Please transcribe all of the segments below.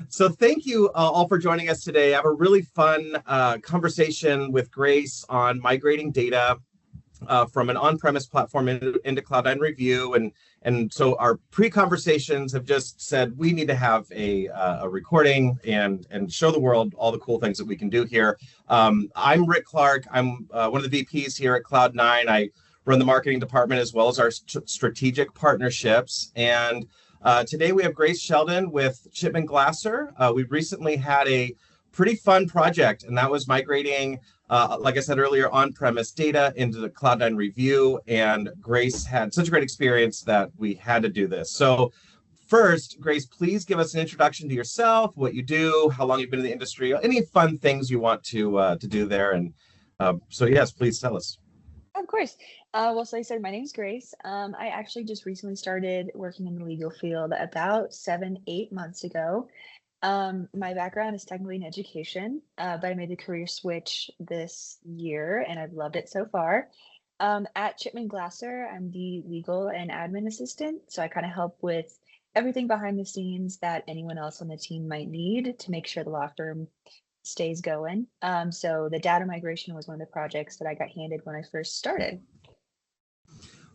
So thank you all for joining us today. I have a really fun conversation with Grace on migrating data from an on-premise platform into Cloud9 Review, and so our pre-conversations have just said we need to have a recording and show the world all the cool things that we can do here. I'm Rick Clark. I'm one of the VPs here at Cloud9. I run the marketing department as well as our strategic partnerships. And today we have Grace Sheldon with Chipman Glasser. We recently had a pretty fun project, and that was migrating, like I said earlier, on-premise data into the Cloud9 Review. And Grace had such a great experience that we had to do this. So first, Grace, please give us an introduction to yourself, what you do, how long you've been in the industry, any fun things you want to do there. And so yes, please tell us. Of course. Well, so I said, my name's Grace. I actually just recently started working in the legal field about 7-8 months ago. My background is technically in education, but I made the career switch this year and I've loved it so far. At Chipman Glasser, I'm the legal and admin assistant. So I kind of help with everything behind the scenes that anyone else on the team might need to make sure the law firm stays going. So the data migration was one of the projects that I got handed when I first started.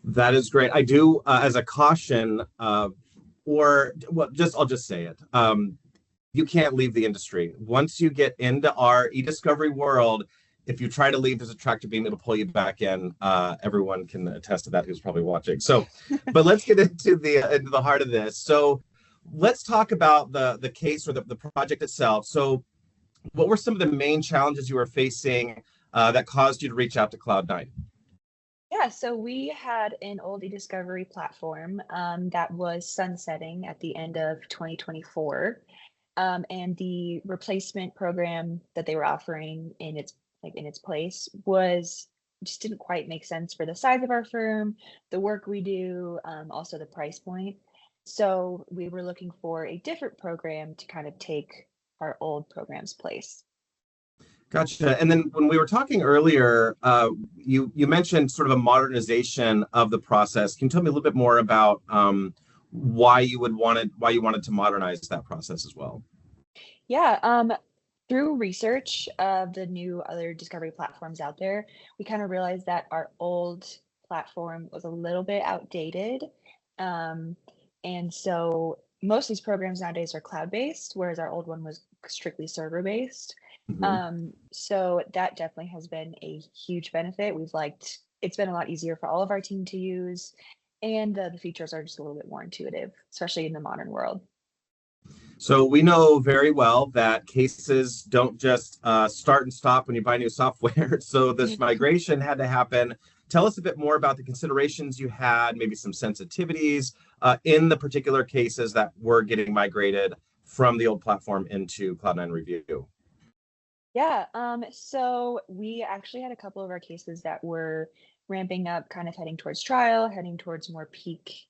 That is great. I do, as a caution, I'll just say it. You can't leave the industry. Once you get into our eDiscovery world, if you try to leave, there's a tractor beam that'll pull you back in. Everyone can attest to that who's probably watching. So, but let's get into the heart of this. So let's talk about the case or the project itself. So what were some of the main challenges you were facing that caused you to reach out to Cloud9? Yeah, so we had an old eDiscovery platform that was sunsetting at the end of 2024. And the replacement program that they were offering in its place was just didn't quite make sense for the size of our firm, the work we do, also the price point. So we were looking for a different program to kind of take our old program's place. Gotcha. And then when we were talking earlier, you mentioned sort of a modernization of the process. Can you tell me a little bit more about why you wanted to modernize that process as well? Yeah, through research of the new other discovery platforms out there, we kind of realized that our old platform was a little bit outdated. And so most of these programs nowadays are cloud-based, whereas our old one was strictly server-based. So that definitely has been a huge benefit. It's been a lot easier for all of our team to use, and the features are just a little bit more intuitive, especially in the modern world. So we know very well that cases don't just start and stop when you buy new software. So this migration had to happen. Tell us a bit more about the considerations you had, maybe some sensitivities in the particular cases that were getting migrated from the old platform into Cloud9 Review. Yeah, so we actually had a couple of our cases that were ramping up, kind of heading towards trial, heading towards more peak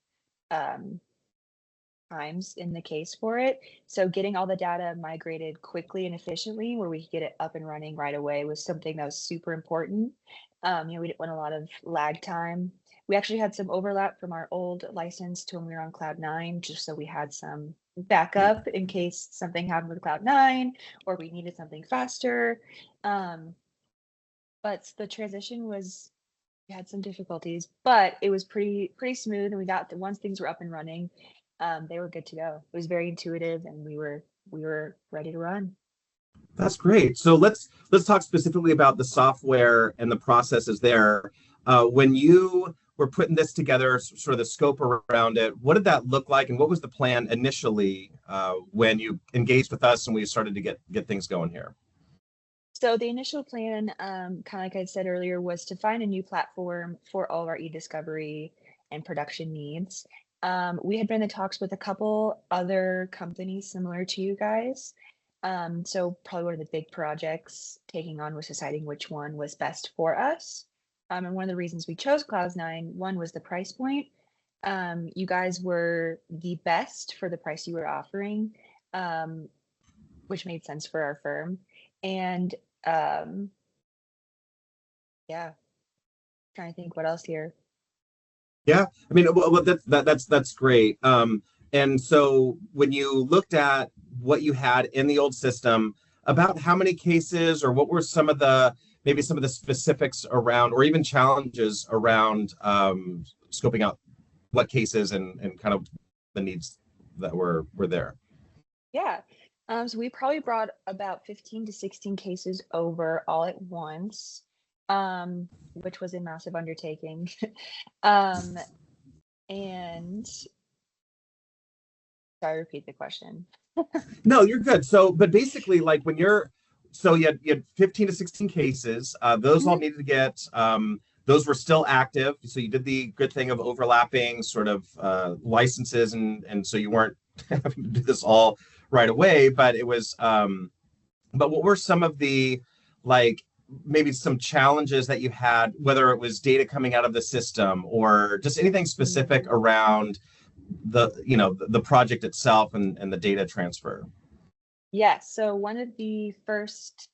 times in the case for it. So getting all the data migrated quickly and efficiently where we could get it up and running right away was something that was super important. We didn't want a lot of lag time. We actually had some overlap from our old license to when we were on Cloud9, just so we had some backup in case something happened with Cloud9 or we needed something faster. But the transition we had some difficulties, but it was pretty smooth, and once things were up and running, they were good to go. It was very intuitive, and we were ready to run. That's great. So let's talk specifically about the software and the processes there. When you were putting this together, sort of the scope around it, what did that look like, and what was the plan initially when you engaged with us and we started to get things going here? So the initial plan, kind of like I said earlier, was to find a new platform for all of our eDiscovery and production needs. We had been in talks with a couple other companies similar to you guys. So probably one of the big projects taking on was deciding which one was best for us. And one of the reasons we chose Cloud9, one was the price point. You guys were the best for the price you were offering, which made sense for our firm. And yeah, trying to think what else here. Yeah, I mean, well that's great. And so when you looked at what you had in the old system, about how many cases, or what were some of the maybe some of the specifics around, or even challenges around scoping out what cases and kind of the needs that were there? Yeah. So we probably brought about 15 to 16 cases over all at once, which was a massive undertaking. um, and sorry, repeat the question. No, you're good. So, but basically, like when you're, so you had 15 to 16 cases. Those all Mhm. needed to get, those were still active. So you did the good thing of overlapping sort of licenses, and so you weren't having to do this all right away. But it was, but what were some of the, like, maybe some challenges that you had, whether it was data coming out of the system or just anything specific Mhm. around the project itself and the data transfer? Yeah, so one of the first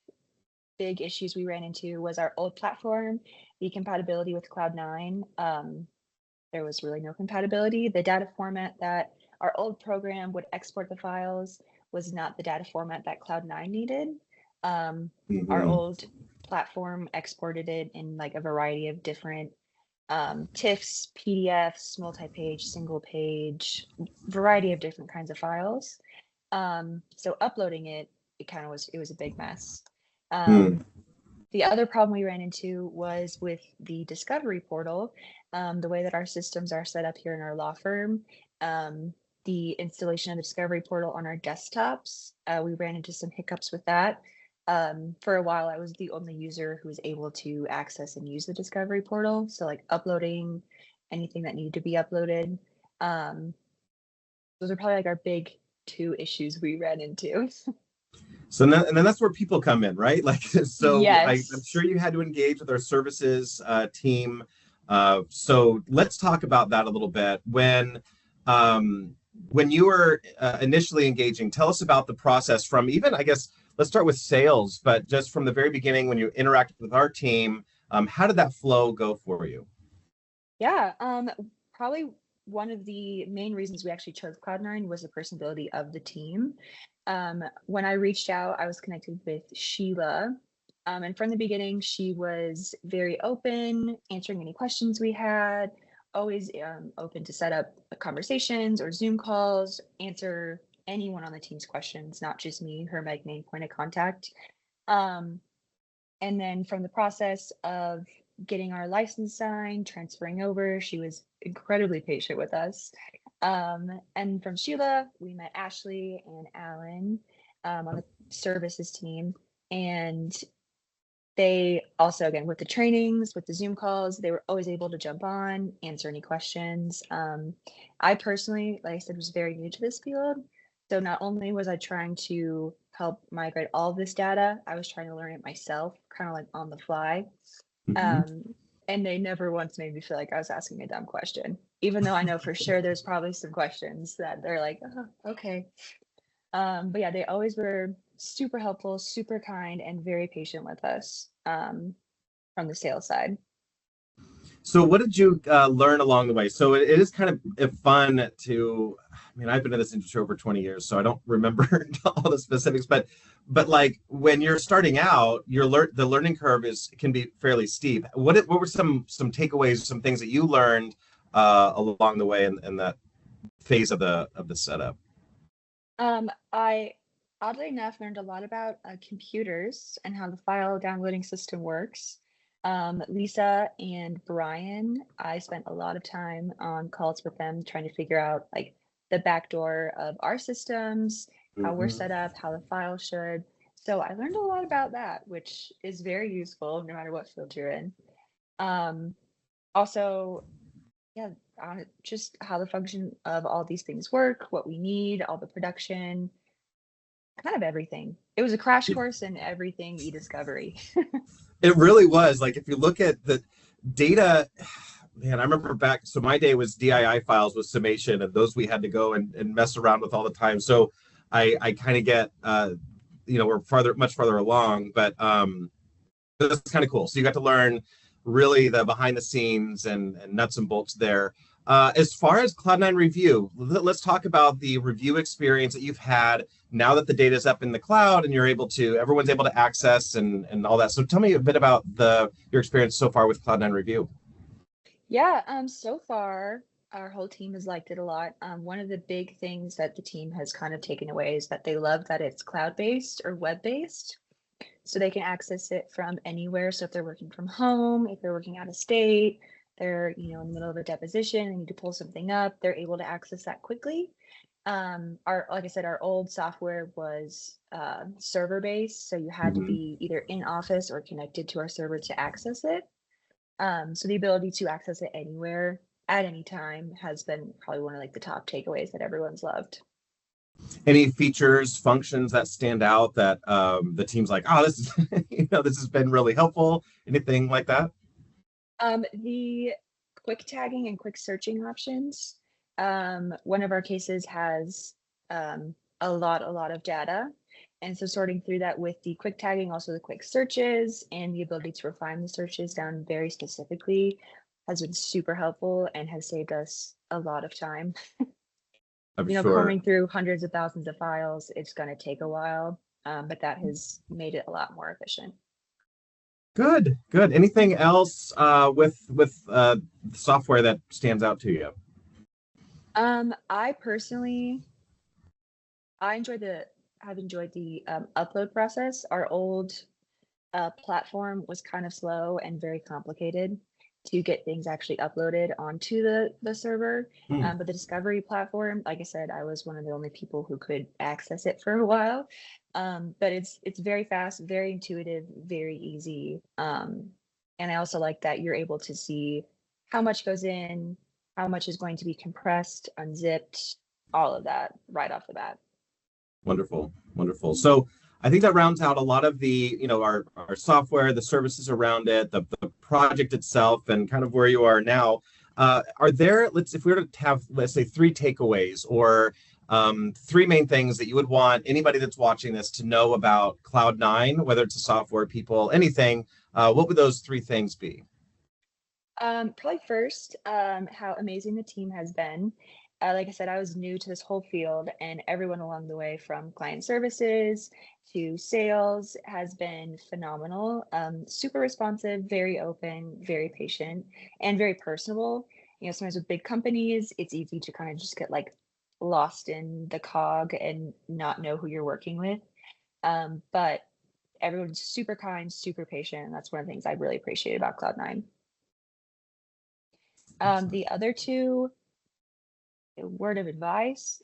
big issues we ran into was our old platform, the compatibility with CloudNine. There was really no compatibility. The data format that our old program would export the files was not the data format that Cloud9 needed. Our Hmm. old platform exported it in like a variety of different TIFFs, PDFs, multi-page, single page, variety of different kinds of files. So uploading it, it was a big mess. Hmm. Um, the other problem we ran into was with the discovery portal. The way that our systems are set up here in our law firm, um, the installation of the discovery portal on our desktops, we ran into some hiccups with that. For a while, I was the only user who was able to access and use the discovery portal. So, like uploading anything that needed to be uploaded. Um, those are probably like our big two issues we ran into. So and then that's where people come in, right? Like, so I'm Yes. sure you had to engage with our services team. So let's talk about that a little bit. When you were initially engaging, tell us about the process from, even, I guess, let's start with sales, but just from the very beginning when you interacted with our team, how did that flow go for you? Yeah, probably one of the main reasons we actually chose Cloud9 was the personability of the team. When I reached out, I was connected with Sheila. And from the beginning, she was very open, answering any questions we had, always open to set up conversations or Zoom calls, answer anyone on the team's questions, not just me, her main point of contact. Um, and then from the process of getting our license signed, transferring over, she was incredibly patient with us. And from Sheila, we met Ashley and Alan on the services team. And they also, again, with the trainings, with the Zoom calls, they were always able to jump on, answer any questions. I personally, like I said, was very new to this field. So not only was I trying to help migrate all of this data, I was trying to learn it myself, kind of like on the fly. Mhm. Um, and they never once made me feel like I was asking a dumb question, even though I know for sure there's probably some questions that they're like, oh, okay. But yeah, they always were super helpful, super kind, and very patient with us from the sales side. So what did you learn along the way? So it is kind of fun to, I mean, I've been in this industry over 20 years, so I don't remember all the specifics, but like when you're starting out, the learning curve can be fairly steep. What were some takeaways, some things that you learned along the way in that phase of the setup? I oddly enough learned a lot about computers and how the file downloading system works. Lisa and Brian, I spent a lot of time on calls with them trying to figure out like the back door of our systems, how we're Hmm. set up, how the file should. So I learned a lot about that, which is very useful no matter what field you're in. Um, Also, yeah, just how the function of all these things work, what we need, all the production, kind of everything. It was a crash course in everything eDiscovery. It really was. Like if you look at the data, man, I remember back, so my day was DII files with summation, and those we had to go and mess around with all the time. So I kind of get, we're much farther along, but that's kind of cool. So you got to learn really the behind the scenes and nuts and bolts there. As far as Cloud9 Review, let's talk about the review experience that you've had now that the data is up in the cloud and everyone's able to access and all that. So tell me a bit about your experience so far with Cloud9 Review. Yeah, so far our whole team has liked it a lot. One of the big things that the team has kind of taken away is that they love that it's cloud-based or web-based, so they can access it from anywhere. So if they're working from home, if they're working out of state, they're, in the middle of a deposition and need to pull something up, they're able to access that quickly. Like I said, our old software was server based, so you had to be either in office or connected to our server to access it. So the ability to access it anywhere at any time has been probably one of like the top takeaways that everyone's loved. Any features, functions that stand out that the team's like, oh, this is, this has been really helpful? Anything like that? The quick tagging and quick searching options. One of our cases has a lot of data. And so sorting through that with the quick tagging, also the quick searches and the ability to refine the searches down very specifically has been super helpful and has saved us a lot of time. I'm sure. Combing through hundreds of thousands of files, it's going to take a while, but that has made it a lot more efficient. Good. Anything else with software that stands out to you? I personally, I've enjoyed the upload process. Our old platform was kind of slow and very complicated to get things actually uploaded onto the server. But the Discovery platform, like I said, I was one of the only people who could access it for a while. But it's very fast, very intuitive, very easy. And I also like that you're able to see how much goes in, how much is going to be compressed, unzipped, all of that right off the bat. Wonderful. So I think that rounds out a lot of the, our software, the services around it, the project itself, and kind of where you are now. Are there, if we were to have, let's say, 3 takeaways or 3 main things that you would want anybody that's watching this to know about Cloud9, whether it's a software, people, anything, what would those 3 things be? Probably first, how amazing the team has been. Like I said, I was new to this whole field, and everyone along the way from client services to sales has been phenomenal. Super responsive, very open, very patient, and very personable. Sometimes with big companies, it's easy to kind of just get like lost in the cog and not know who you're working with. But everyone's super kind, super patient, and that's one of the things I really appreciate about Cloud9. The other 2, word of advice,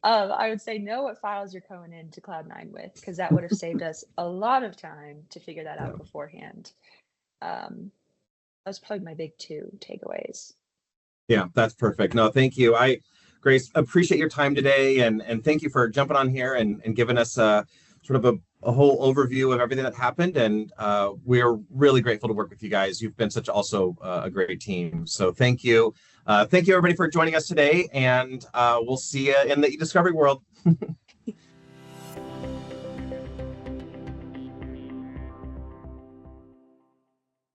I would say know what files you're going into Cloud9 with, because that would have saved us a lot of time to figure that out beforehand. That's probably my big 2 takeaways. Yeah, that's perfect. No, thank you. Grace, appreciate your time today, and thank you for jumping on here and giving us sort of a whole overview of everything that happened. And we're really grateful to work with you guys. You've been also a great team. So thank you. Thank you, everybody, for joining us today. And we'll see you in the eDiscovery world.